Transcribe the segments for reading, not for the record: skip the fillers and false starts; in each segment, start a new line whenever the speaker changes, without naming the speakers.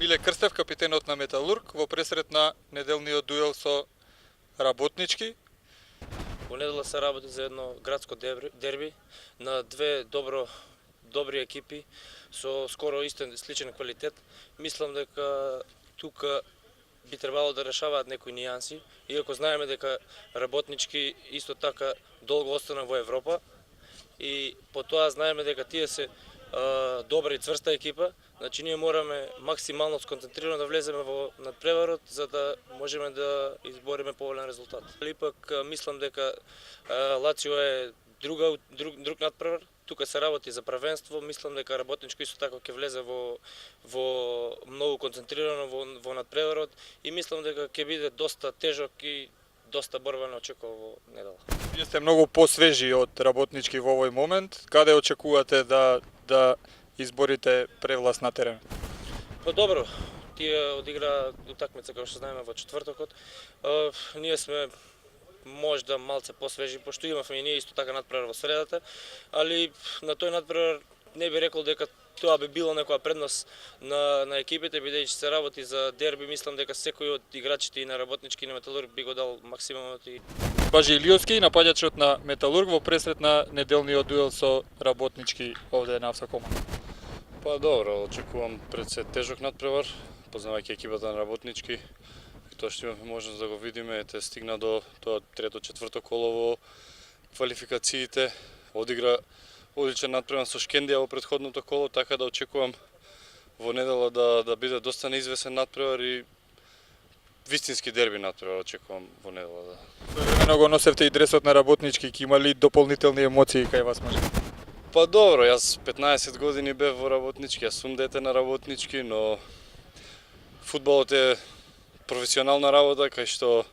Миле Крстев, капитенот на Металург, во пресрет на неделниот дуел со Работнички.
Во недела се работи за едно градско дерби на две добри екипи со скоро истен сличен квалитет. Мислам дека тука би требало да решаваат некои нијанси, иако знаеме дека Работнички исто така долго остана во Европа и по тоа знаеме дека тие се добра и цврста екипа. Значи ние мораме максимално сконцентрирано да влеземе во надпреварот за да можеме да избориме поволен резултат. Али пак мислам дека Лацио е друг надпревар. Тука се работи за првенство. Мислам дека Работничко исто така ќе влезе во многу концентрирано во надпреварот и мислам дека ќе биде доста тежок и доста борба не очекува во недела.
Вие сте многу посвежи од Работнички во овој момент. Каде очекувате да изборите превласт на терен?
Па добро, тие одигра утакмица како што знаеме во четвртокот. Ние сме можда малце посвежи, пошто имавме и ние исто така надпревар во средата, али на тој надпревар не би рекол дека тоа би било некоја предност на екипите, бидејќи се работи за дерби. Мислам дека секој од играчите и на Работнички и на Металург би го дал максимумот.
Бажи Илиовски, напаѓачот на Металург, во пресрет на неделниот дуел со Работнички овде на Авсакома.
Па добро, очекувам пред се тежок надпревар, познавајќи екипата на Работнички. Тоа што имаме можност да го видиме, те стигна до тоа трето-четврто коло во квалификациите, одигра одличен надпревар со Шкендија во претходното коло, така да очекувам во недела да биде доста неизвесен надпревар и вистински дерби надпревар очекувам во недела.
Времено го носевте и дресот на Работнички, ќе има ли дополнителни емоции кај вас може?
Па добро, јас 15 години бев во Работнички, јас сум дете на Работнички, но фудбалот е професионална работа, кај што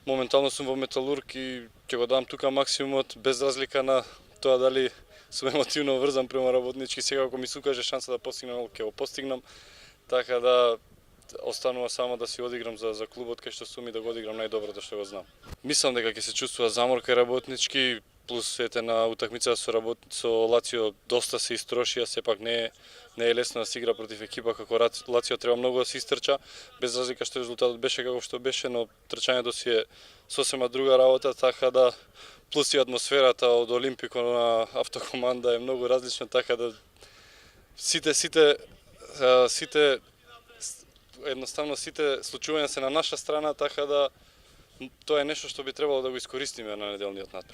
моментално сум во Металург и ќе го дам тука максимумот, без разлика на тоа дали сум емотивно врзан према Работнички. Сега ако ми се укаже шанса да постигнам, ќе го постигнам, така да останува само да си одиграм за клубот кај што сум и да го одиграм најдоброто што го знам. Мислам дека ќе се чувствува замор кај Работнички, плюс ете на утакмица со Лацио доста се истрошија, сепак не е лесно да се игра против екипа како Лацио, треба многу да се истрча, без разлика што резултатот беше како што беше, но трчањето си е сосема друга работа, така да плюс и атмосферата од Олимпико на автокоманда е многу различна, така да сите едноставно сите случувања се на наша страна, така да тоа е нешто што би требало да го искористиме на неделниот надпревар.